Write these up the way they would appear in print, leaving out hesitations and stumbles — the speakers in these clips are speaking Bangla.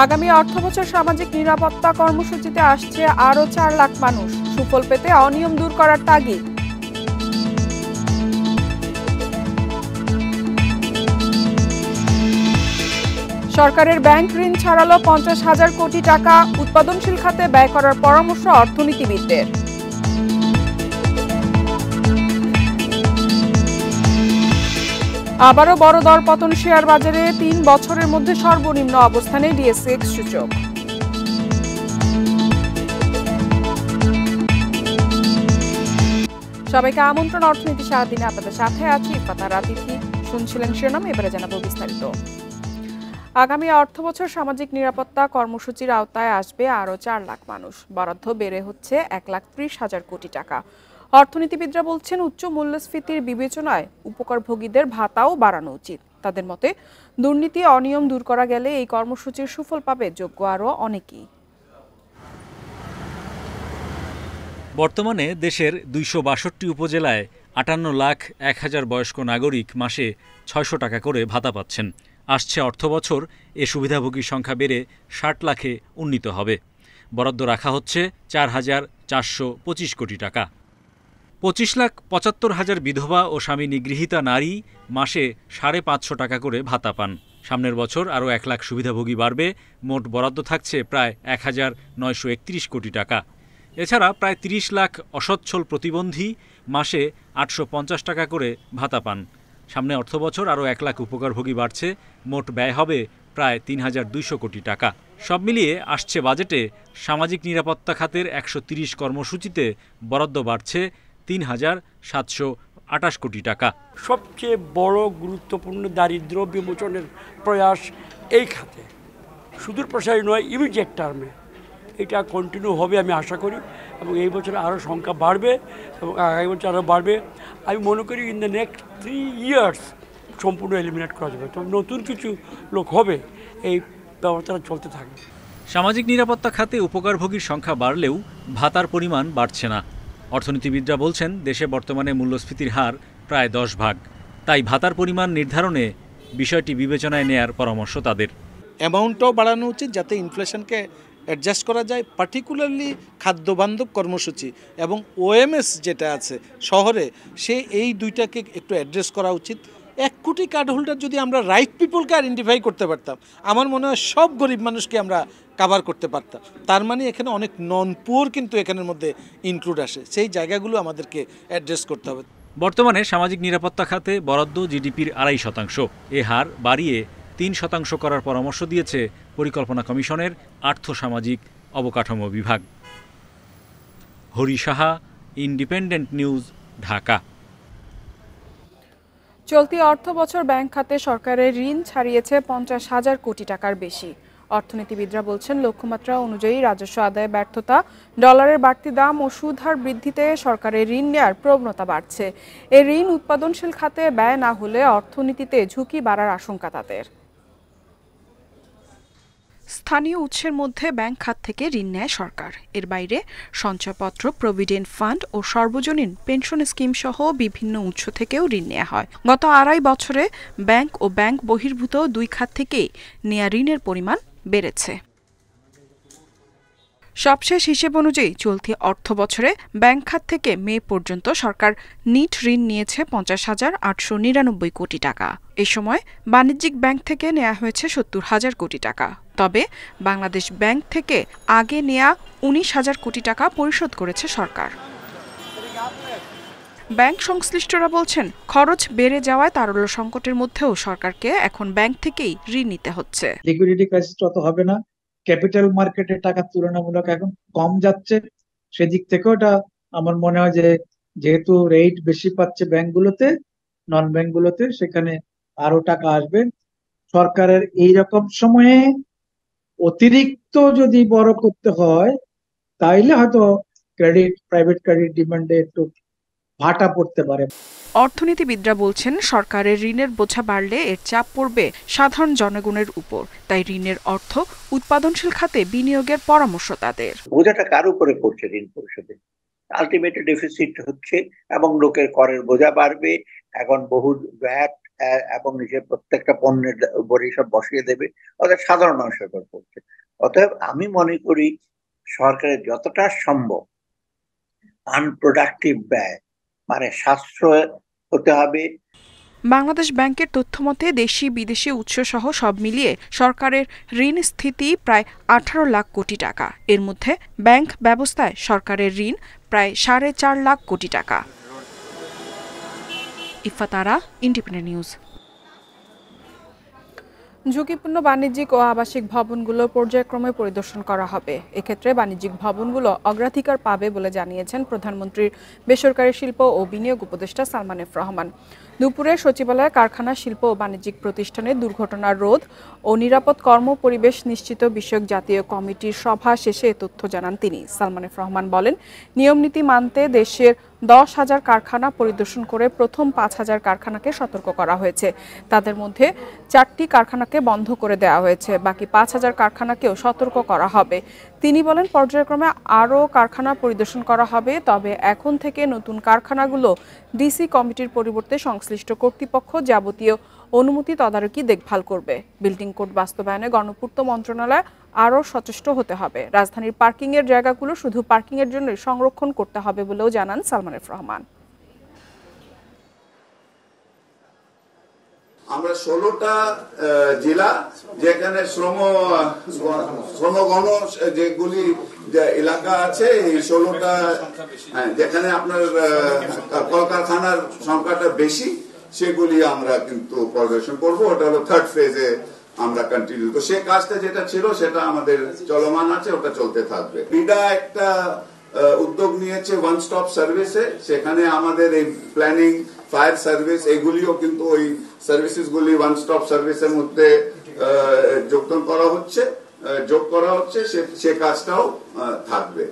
আগামী অর্থবছর সামাজিক নিরাপত্তা কর্মসূচিতে আসছে আরও ৪ লাখ মানুষ। সুফল পেতে অনিয়ম দূর করার তাগিদ। সরকারের ব্যাংক ঋণ ছাড়ালো ৫০,০০০ কোটি টাকা। উৎপাদনশীল খাতে ব্যয় করার পরামর্শ অর্থনীতিবিদদের। আবারও বড় দরপতন শেয়ার বাজারে। ৩ বছরের মধ্যে সর্বনিম্ন অবস্থানে ডিএসসিএক্স সূচক। সবাইকে আমন্ত্রণ অর্থনীতি সারাদিনে আপনাদের সাথে আছি ইফাতার আতিথি। শুনছিলেন শিরোনাম, এবারে জানাবো বিস্তারিত। আগামী অর্থবছর সামাজিক নিরাপত্তা কর্মসূচির আওতায় আসবে আরও ৪ লাখ মানুষ। বরাদ্দ বেড়ে হচ্ছে ১,৩০,০০০ কোটি টাকা। অর্থনীতিবিদরা বলছেন, উচ্চ মূল্যস্ফীতির বিবেচনায় উপকারভোগীদের ভাতাও বাড়ানো উচিত। তাদের মতে, দুর্নীতি অনিয়ম দূর করা গেলে এই কর্মসূচির সুফল পাবে যোগ্য আরও অনেকেই। বর্তমানে দেশের ২৬২ উপজেলায় ৫৮,০০,০০০ বয়স্ক নাগরিক মাসে ৬০০ টাকা করে ভাতা পাচ্ছেন। আসছে অর্থবছর এ সুবিধাভোগীর সংখ্যা বেড়ে ৬০ লাখে উন্নীত হবে। বরাদ্দ রাখা হচ্ছে ৪,৪২৫ কোটি টাকা। ২৫,৭৫,০০০ বিধবা ও স্বামী নিগৃহীতা নারী মাসে ৫৫০ টাকা করে ভাতা পান। সামনের বছর আরও ১ লাখ সুবিধাভোগী বাড়বে। মোট বরাদ্দ থাকছে প্রায় ১,৯৩১ কোটি টাকা। এছাড়া প্রায় ৩০ লাখ অসচ্ছল প্রতিবন্ধী মাসে ৮৫০ টাকা করে ভাতা পান। সামনে অর্থবছর আরও ১ লাখ উপকারভোগী বাড়ছে। মোট ব্যয় হবে প্রায় ৩,২০০ কোটি টাকা। সব মিলিয়ে আসছে বাজেটে সামাজিক নিরাপত্তা খাতের ১৩০ কর্মসূচিতে বরাদ্দ বাড়ছে ৩,৭২৮ কোটি টাকা। সবচেয়ে বড় গুরুত্বপূর্ণ দারিদ্র্য বিমোচনের প্রয়াস এই খাতে সুদূর প্রসারী নয়, ইমিডিয়েট টার্মে এটা কন্টিনিউ হবে আমি আশা করি, এবং এই বছর আরও সংখ্যা বাড়বে এবং আগামী বছর আরও বাড়বে। আমি মনে করি ইন দ্য নেক্সট 3 ইয়ার্স সম্পূর্ণ এলিমিনেট করা যাবে। তবে নতুন কিছু লোক হবে, এই ব্যবস্থাটা চলতে থাকবে। সামাজিক নিরাপত্তা খাতে উপকারভোগীর সংখ্যা বাড়লেও ভাতার পরিমাণ বাড়ছে না। অর্থনীতিবিদরা বলছেন, দেশে বর্তমানে মূল্যস্ফীতির হার প্রায় ১০ ভাগ। তাই ভাতার পরিমাণ নির্ধারণে বিষয়টি বিবেচনায় নেয়ার পরামর্শ তাদের। অ্যামাউন্টটাও বাড়ানো উচিত যাতে ইনফ্লেশনকে অ্যাডজাস্ট করা যায়। পার্টিকুলারলি খাদ্যবান্ধব কর্মসূচি এবং ওএমএস যেটা আছে শহরে, সে এই দুইটাকে একটু অ্যাড্রেস করা উচিত। ১ কোটি কার্ড হোল্ডার যদি আমরা রাইট পিপলকে আইডেন্টিফাই করতে পারতাম, আমার মনে হয় সব গরিব মানুষকে আমরা কাভার করতে পারতাম। তার মানে এখানে অনেক নন পুয়ার কিন্তু এখানের মধ্যে ইনক্লুড আসে। সেই জায়গাগুলো আমাদেরকে অ্যাড্রেস করতে হবে। বর্তমানে সামাজিক নিরাপত্তা খাতে বরাদ্দ জিডিপির ২.৫%। এ হার বাড়িয়ে ৩% করার পরামর্শ দিয়েছে পরিকল্পনা কমিশনের আর্থসামাজিক অবকাঠামো বিভাগ। Hari Saha, independent news, Dhaka. চলতি অর্থবছর ব্যাংক খাতে সরকারের ঋণ ছাড়িয়েছে ৫০,০০০ কোটি টাকার বেশি। অর্থনীতিবিদরা বলছেন, লক্ষ্যমাত্রা অনুযায়ী রাজস্ব আদায়ে ব্যর্থতা, ডলারের বাড়তি দাম ও সুদ হার বৃদ্ধিতে সরকারের ঋণ নেওয়ার প্রবণতা বাড়ছে। এই ঋণ উৎপাদনশীল খাতে ব্যয় না হলে অর্থনীতিতে ঝুঁকি বাড়ার আশঙ্কা তাদের। স্থানীয় উৎসের মধ্যে ব্যাংক খাত থেকে ঋণ নেয় সরকার। এর বাইরে সঞ্চয়পত্র, প্রভিডেন্ট ফান্ড ও সর্বজনীন পেনশন স্কিম সহ বিভিন্ন উৎস থেকেও ঋণ নেওয়া হয়। গত ২.৫ বছরে ব্যাংক ও ব্যাংক বহির্ভূত ২ খাত থেকেই নেয়া ঋণের পরিমাণ বেড়েছে। সবশেষ হিসেব অনুযায়ী চলতি অর্থবছরে ব্যাংক খাত থেকে মে পর্যন্ত সরকার নিট ঋণ নিয়েছে ৫০,৮৯৯ কোটি টাকা। এ সময় বাণিজ্যিক ব্যাংক থেকে নেওয়া হয়েছে ৭০,০০০ কোটি টাকা। তবে বাংলাদেশ ব্যাংক থেকে আগে নেয়া ১৯,০০০ কোটি টাকা পরিশোধ করেছে সরকার। ব্যাংক সংশ্লিষ্টরা বলছেন, খরচ বেড়ে যাওয়ায় তারল্য সংকটের মধ্যেও সরকারকে এখন ব্যাংক থেকেই ঋণ নিতে হচ্ছে। লিকুইডিটি ক্রাইসিস তত হবে না, ক্যাপিটাল মার্কেটের টাকা তুলনামূলক এখন কম যাচ্ছে। সেদিক থেকেও এটা আমার মনে হয় যে যেহেতু রেট বেশি পাচ্ছে ব্যাংকগুলোতে, নন ব্যাংকগুলোতে, সেখানে আরো টাকা আসবে। সরকারের এইরকম সময়ে অতিরিক্ত যদি বড় করতে হয় তাইলে হয়তো প্রাইভেট ক্রেডিট ডিমান্ডে একটু ভাটা পড়তে পারে। অর্থনীতিবিদরা বলছেন, সরকারের ঋণের বোঝা বাড়লে এর চাপ পড়বে সাধারণ জনগণের উপর। তাই ঋণের অর্থ উৎপাদনশীল খাতে বিনিয়োগের পরামর্শ তাদের। বোঝাটা কার উপরে পড়ছে ঋণ পরিশোধে? আলটিমেট ডেফিসিট হচ্ছে এবং লোকের করের বোঝা বাড়বে, এখন বহু ভ্যাট এবং নিজের প্রত্যেকটা পণ্যের উপরে সব বসিয়ে দেবে, অর্থাৎ সাধারণ মানুষের উপর পড়ছে। অতএব আমি মনে করি সরকারের যতটা সম্ভব আনপ্রোডাক্টিভ ব্যয় মানে সাশ্রয় হতে হবে। বাংলাদেশ ব্যাংকের তথ্যমতে দেশি বিদেশি উৎস সহ সব মিলিয়ে সরকারের ঋণ স্থিতি প্রায় 18 লাখ কোটি টাকা। এর মধ্যে ব্যাংক ব্যবস্থায় সরকারের ঋণ প্রায় 4.5 লাখ কোটি টাকা। ইফা তারা, ইন্ডিপেন্ডেন্ট নিউজ। ঝুঁকিপূর্ণ বাণিজ্যিক ও আবাসিক ভবনগুলো পর্যায়ক্রমে পরিদর্শন করা হবে। এক্ষেত্রে বাণিজ্যিক ভবনগুলো অগ্রাধিকার পাবে বলে জানিয়েছেন প্রধানমন্ত্রীর বেসরকারি শিল্প ও বিনিয়োগ উপদেষ্টা সালমান এফ রহমান। দুপুরে সচিবালয়ে কারখানা, শিল্প ও বাণিজ্যিক প্রতিষ্ঠানে দুর্ঘটনা রোধ ও নিরাপদ কর্মপরিবেশ নিশ্চিত বিষয়ক জাতীয় কমিটির সভা শেষে এ তথ্য জানান তিনি। সালমান এফ রহমান বলেন, নিয়মনীতি মানতে দেশের 10,000 কারখানা পরিদর্শন করে প্রথম 5,000 কারখানাকে সতর্ক করা হয়েছে। তাদের মধ্যে 4টি কারখানাকে বন্ধ করে দেওয়া হয়েছে, বাকি 5,000 কারখানাকেও সতর্ক করা হবে। তিনি বলেন, পর্যায়ক্রমে আরও কারখানা পরিদর্শন করা হবে, তবে এখন থেকে নতুন কারখানাগুলো ডিসি কমিটির পরিবর্তে সংশ্লিষ্ট কর্তৃপক্ষ যাবতীয় অনুমতি তদারকি দেখভাল করবে। বিল্ডিং কোড বাস্তবায়নে গণপূর্ত মন্ত্রণালয় আরও সচেষ্ট হতে হবে। রাজধানীর পার্কিংয়ের জায়গাগুলো শুধু পার্কিংয়ের জন্য সংরক্ষণ করতে হবে বলেও জানান সালমান এফ রহমান। আমরা 16টা জেলা যেখানে শ্রমগণ যেগুলি এলাকা আছে, এই 16টা যেখানে আপনার কলকারখানার সংখ্যাটা বেশি, সেগুলি আমরা কিন্তু পরিদর্শন করব। ওটা হলো 3rd ফেজে আমরা কন্টিনিউ। তো সে কাজটা যেটা ছিল সেটা আমাদের চলমান আছে, ওটা চলতে থাকবে। বিডা একটা উদ্যোগ নিয়েছে ওয়ান স্টপ সার্ভিসে, সেখানে আমাদের এই প্ল্যানিং, ফায়ার সার্ভিস এগুলিও কিন্তু ওই সার্ভিসেস গুলি ওয়ান স্টপ সার্ভিসের মধ্যে যোগ করা হচ্ছে, সে কাজটাও থাকবে।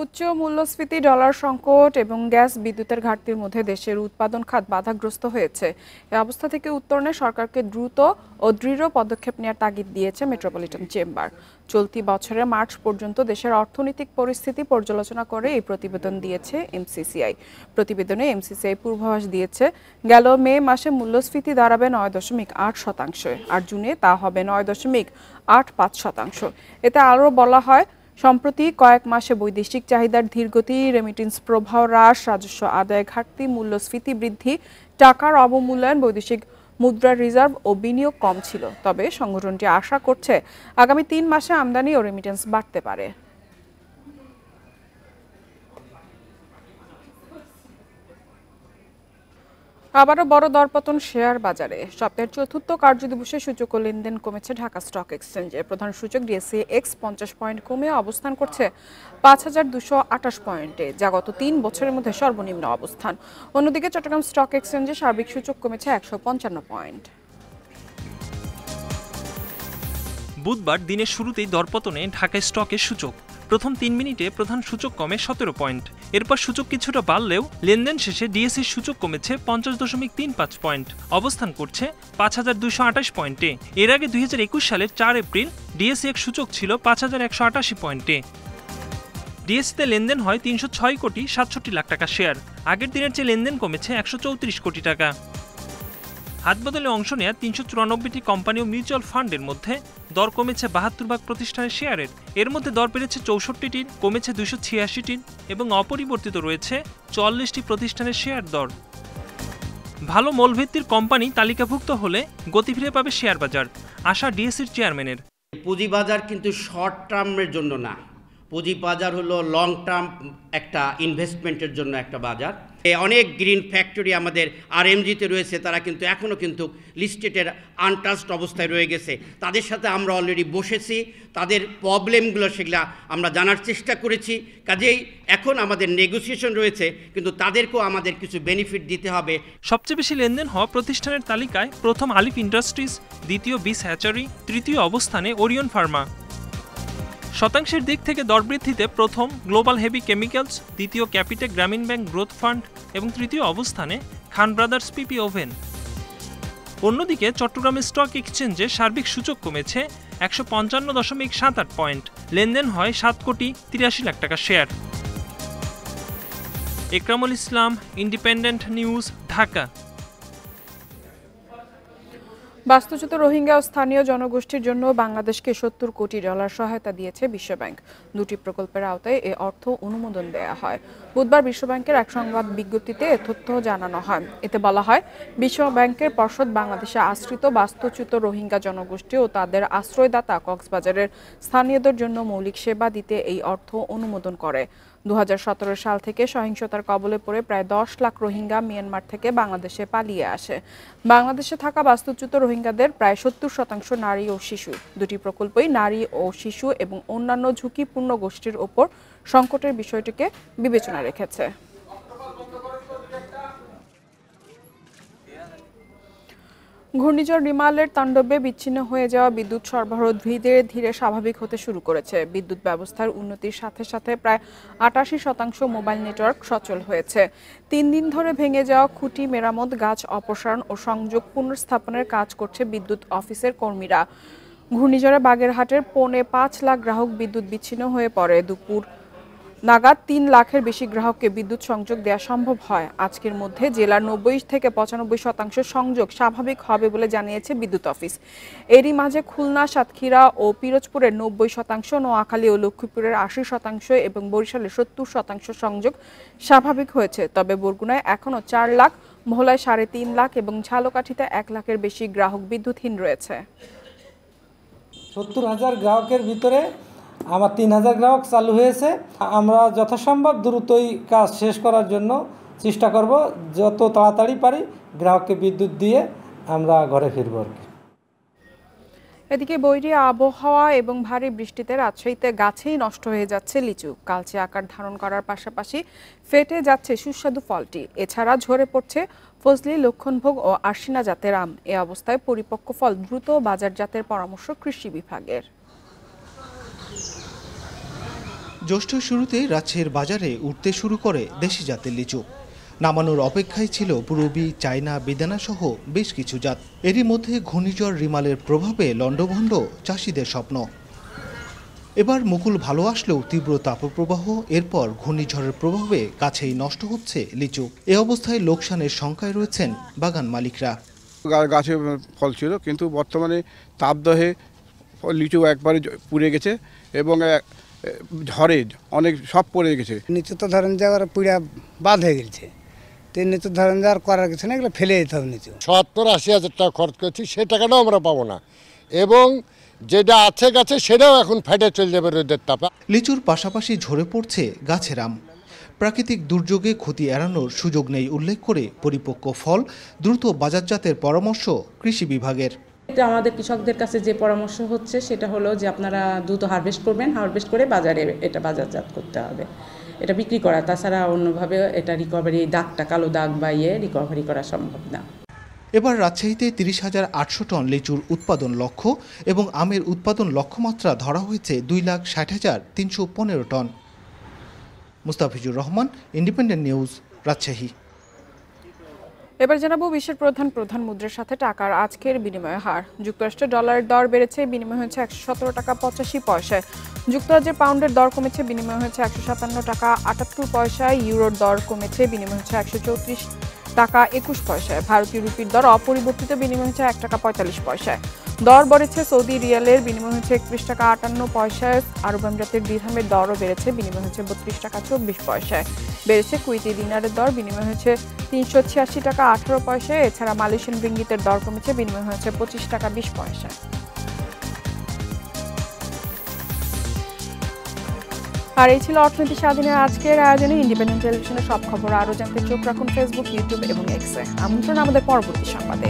উচ্চ মূল্যস্ফীতি, ডলার সংকট এবং গ্যাস বিদ্যুতের ঘাটতির মধ্যে দেশের উৎপাদন খাত বাধাগ্রস্ত হয়েছে। এই অবস্থা থেকে উত্তরণে সরকারকে দ্রুত ও দৃঢ় পদক্ষেপ নেওয়ার তাগিদ দিয়েছে মেট্রোপলিটন চেম্বার। চলতি বছরের মার্চ পর্যন্ত দেশের অর্থনৈতিক পরিস্থিতি পর্যালোচনা করে এই প্রতিবেদন দিয়েছে এমসিসিআই। প্রতিবেদনে এমসিসিআই পূর্বাভাস দিয়েছে, গেল মে মাসে মূল্যস্ফীতি দাঁড়াবে 9.8%, আর জুনে তা হবে 9.85%। এতে আরও বলা হয়, সম্প্রতি কয়েক মাসে বৈদেশিক চাহিদার ধীরগতি, রেমিটেন্স প্রবাহ হ্রাস, রাজস্ব আদায় ঘাটতি, মূল্যস্ফীতি বৃদ্ধি, টাকার অবমূল্যায়ন, বৈদেশিক মুদ্রার রিজার্ভ ও বিনিয়োগ কম ছিল। তবে সংগঠনটি আশা করছে আগামী 3 মাসে আমদানি ও রেমিটেন্স বাড়তে পারে। আবারও বড় দরপতন শেয়ার বাজারে। সপ্তাহের 4র্থ কার্যদিবসে সূচক ও লেনদেন কমেছে ঢাকা স্টক এক্সচেঞ্জে। প্রধান সূচক ডিএসসি-এক্স 50 পয়েন্ট কমে অবস্থান করছে 5,228 পয়েন্টে, যা গত 3 বছরের মধ্যে সর্বনিম্ন অবস্থান। অন্যদিকে চট্টগ্রাম স্টক এক্সচেঞ্জে সার্বিক সূচক কমেছে 155 পয়েন্ট। বুধবার দিনের শুরুতেই দরপতনে ঢাকা স্টকের সূচক। প্রথম 3 মিনিটে প্রধান সূচক কমে 17 পয়েন্ট। এরপর সূচক কিছুটা বাড়লেও লেনদেন শেষে ডিএসসির সূচক কমেছে 50.35 পয়েন্ট, অবস্থান করছে 5,228 পয়েন্টে। এর আগে 2021 সালের 4 এপ্রিল ডিএসসি-এক্স সূচক ছিল 5,188 পয়েন্টে। ডিএসসিতে লেনদেন হয় 306 কোটি 67 লাখ টাকা শেয়ার। আগের দিনের চেয়ে লেনদেন কমেছে 134 কোটি টাকা। হাতবদলে অংশ নেয়া 394টি কোম্পানি ও মিউচুয়াল ফান্ডের মধ্যে দর কমেছে 72 ভাগ প্রতিষ্ঠানের শেয়ারের। এর মধ্যে দর বেড়েছে 64টির, কমেছে 286টির এবং অপরিবর্তিত রয়েছে 44টি প্রতিষ্ঠানের শেয়ার দর। ভালো মূলভিত্তির কোম্পানি তালিকাভুক্ত হলে গতি ফিরে পাবে শেয়ার বাজার, আশা ডিএসসির চেয়ারম্যানের। পুঁজিবাজার কিন্তু শর্ট টার্মের জন্য না, পুঁজিবাজার হলো লং টার্ম একটা ইনভেস্টমেন্টের জন্য একটা বাজার। অনেক গ্রিন ফ্যাক্টরি আমাদের আরএমজিতে রয়েছে, তারা কিন্তু এখনও কিন্তু লিস্টেডের আনটাচড অবস্থায় রয়ে গেছে। তাদের সাথে আমরা অলরেডি বসেছি, তাদের প্রবলেমগুলো সেগুলো আমরা জানার চেষ্টা করেছি। কাজেই এখন আমাদের নেগোসিয়েশন রয়েছে, কিন্তু তাদেরকেও আমাদের কিছু বেনিফিট দিতে হবে। সবচেয়ে বেশি লেনদেন হওয়া প্রতিষ্ঠানের তালিকায় প্রথম আলিফ ইন্ডাস্ট্রিজ, দ্বিতীয় বিস হ্যাচারি, তৃতীয় অবস্থানে ওরিয়ন ফার্মা। শতাংশের দিক থেকে দরবৃদ্ধিতে প্রথম গ্লোবাল হেভি কেমিক্যালস, দ্বিতীয় ক্যাপিটেক গ্রামীণ ব্যাংক গ্রোথ ফান্ড এবং তৃতীয় অবস্থানে খান ব্রাদার্স পিপি ওভেন। অন্যদিকে চট্টগ্রামের স্টক এক্সচেঞ্জে সার্বিক সূচক কমেছে 155.78 পয়েন্ট। লেনদেন হয় 7 কোটি 83 লাখ টাকা শেয়ার। একরামুল ইসলাম, ইন্ডিপেন্ডেন্ট নিউজ, ঢাকা। বাস্তুচ্যুত রোহিঙ্গা ও স্থানীয় জনগোষ্ঠীর জন্য বাংলাদেশকে $70 কোটি সহায়তা দিয়েছে বিশ্বব্যাংক। দুটি প্রকল্পের আওতায় এ অর্থ অনুমোদন দেয়া হয়। বুধবার বিশ্বব্যাংকের এক সংবাদ বিজ্ঞপ্তিতে এ তথ্য জানানো হয়। এতে বলা হয়, বিশ্বব্যাংকের পর্ষদ বাংলাদেশে আশ্রিত বাস্তুচ্যুত রোহিঙ্গা জনগোষ্ঠী ও তাদের আশ্রয়দাতা কক্সবাজারের স্থানীয়দের জন্য মৌলিক সেবা দিতে এই অর্থ অনুমোদন করে। 2017 সাল থেকে সহিংসতার কবলে পড়ে প্রায় 10 লাখ রোহিঙ্গা মিয়ানমার থেকে বাংলাদেশে পালিয়ে আসে। বাংলাদেশে থাকা বাস্তুচ্যুত রোহিঙ্গাদের প্রায় 70% নারী ও শিশু। দুটি প্রকল্পই নারী ও শিশু এবং অন্যান্য ঝুঁকিপূর্ণ গোষ্ঠীর ওপর সংকটের বিষয়টিকে বিবেচনা রেখেছে। ঘূর্ণিঝড় রিমালের তাণ্ডবে বিচ্ছিন্ন হয়ে যাওয়া বিদ্যুৎ সরবরাহ ধীরে ধীরে স্বাভাবিক হতে শুরু করেছে। বিদ্যুৎ ব্যবস্থার উন্নতির সাথে সাথে প্রায় 88% মোবাইল নেটওয়ার্ক সচল হয়েছে। 3 দিন ধরে ভেঙে যাওয়া খুঁটি মেরামত, গাছ অপসারণ ও সংযোগ পুনর্স্থাপনের কাজ করছে বিদ্যুৎ অফিসের কর্মীরা। ঘূর্ণিঝড়ে বাগেরহাটের 5.5 লাখ গ্রাহক বিদ্যুৎ বিচ্ছিন্ন হয়ে পড়ে। দুপুর নাগাদ 3 লাখের বেশি গ্রাহককে বিদ্যুৎ সংযোগ দেওয়া সম্ভব হয়। আজকের মধ্যে জেলার 90 থেকে 95% সংযোগ স্বাভাবিক হবে বলে জানিয়েছে বিদ্যুৎ অফিস। এরই মাঝে খুলনা, সাতক্ষীরা ও পিরোজপুরের 90%, নোয়াখালী ও লক্ষ্মীপুরের 80% এবং বরিশালের 70% সংযোগ স্বাভাবিক হয়েছে। তবে বরগুনায় এখনও 4 লাখ, ভোলায় 3.5 লাখ এবং ঝালকাঠিতে 1 লাখের বেশি গ্রাহক বিদ্যুৎহীন রয়েছে। 70,000 গ্রাহকের ভিতরে আমার 3,000 গ্রাহক চালু হয়েছে। আমরা যথাসম্ভব দ্রুতই কাজ শেষ করার জন্য চেষ্টা করব। যত তাড়াতাড়ি পারি গ্রাহককে বিদ্যুৎ দিয়ে আমরা ঘরে ফিরব আর কি। এদিকে বৈরী আবহাওয়া এবং ভারী বৃষ্টিতে রাজশাহীতে গাছেই নষ্ট হয়ে যাচ্ছে লিচু। কালচে আকার ধারণ করার পাশাপাশি ফেটে যাচ্ছে সুস্বাদু ফলটি। এছাড়া ঝরে পড়ছে ফজলি, লক্ষণভোগ ও আরশিনা জাতের আম। এ অবস্থায় পরিপক্ক ফল দ্রুত বাজারজাতের পরামর্শ কৃষি বিভাগের। জ্যৈষ্ঠ শুরুতেই রাজশাহীর বাজারে উঠতে শুরু করে দেশি জাতের লিচু। নামানোর অপেক্ষায় ছিল পুরবী, চায়না, বেদানা সহ বেশ কিছু জাত। এরই মধ্যে ঘূর্ণিঝড় রিমালের প্রভাবে লণ্ডভণ্ড চাষিদের স্বপ্ন। এবার মুকুল ভালো আসলেও তীব্র তাপপ্রবাহ, এরপর ঘূর্ণিঝড়ের প্রভাবে গাছেই নষ্ট হচ্ছে লিচু। এ অবস্থায় লোকসানের শঙ্কায় রয়েছেন বাগান মালিকরা। গাছে ফল ছিল, কিন্তু বর্তমানে তাপদহে লিচু একবারে পুড়ে গেছে এবং ঝড়ে অনেক সব পড়ে গেছে। নিচে তো ধরেন যে পুরা বাদ হয়ে গেছে, নিচে ধরেন যে আর করার কিছু না, এগুলো ফেলে দিতে হবে। নিচে 70-80 টাকা খরচ করেছি, সে টাকাটাও আমরা পাবো না এবং যেটা আছে গাছে সেটাও এখন ফেটে চলে যাবে রোদের তাপে। লিচুর পাশাপাশি ঝরে পড়ছে গাছের আম। প্রাকৃতিক দুর্যোগে ক্ষতি এড়ানোর সুযোগ নেই উল্লেখ করে পরিপক্ক ফল দ্রুত বাজারজাতের পরামর্শ কৃষি বিভাগের। আমাদের কৃষকদের কাছে যে পরামর্শ হচ্ছে সেটা হলো যে আপনারা দ্রুত হারভেস্ট করবেন, হারভেস্ট করে বাজারে এটা বাজারজাত করতে হবে, এটা বিক্রি করা। তাছাড়া অন্যভাবে এটা রিকভারি, দাগটা কালো দাগ বা রিকভারি করা সম্ভব না। এবার রাজশাহীতে 30,800 টন লিচুর উৎপাদন লক্ষ্য এবং আমের উৎপাদন লক্ষ্যমাত্রা ধরা হয়েছে 2,60,315 ton. Mustafizur Rahman, independent news, Rajshahi. এবার জানাবো বিশ্বের প্রধান মুদ্রার সাথে টাকার আজকের বিনিময় হার। যুক্তরাষ্ট্রের ডলারের দর বেড়েছে, বিনিময় হয়েছে 117 টাকা 85 পয়সায়। যুক্তরাজ্যের পাউন্ডের দর কমেছে, বিনিময় হয়েছে 157 টাকা 78 পয়সায়। ইউরোর দর কমেছে, বিনিময় হচ্ছে 134 টাকা 21 পয়সায়। ভারতীয় রুপির দর অপরিবর্তিত, বিনিময় হচ্ছে 1 টাকা 45 পয়সায়। দর বেড়েছে সৌদি রিয়ালের, বিনিময় হচ্ছে 31 টাকা 58 পয়সায়। আরব আমিরাতের দিরহামের দরও বেড়েছে, বিনিময় হচ্ছে 32 টাকা 24 পয়সায়। বেড়েছে কুয়েতি দিনারের দর, বিনিময় হচ্ছে 386 টাকা 18 পয়সায়। এছাড়া মালয়েশিয়ান রিঙ্গিতের দর কমেছে, বিনিময় হচ্ছে 25 টাকা 20 পয়সায়। আর এই ছিল অর্থনীতি স্বাধীনের আজকের আয়োজনে। ইন্ডিপেন্ডেন্ট টেলিভিশনের সব খবর আরও জানতে চোখ রাখুন ফেসবুক, ইউটিউব এবং এক্সে। আমন্ত্রণ আমাদের পরবর্তী সংবাদে।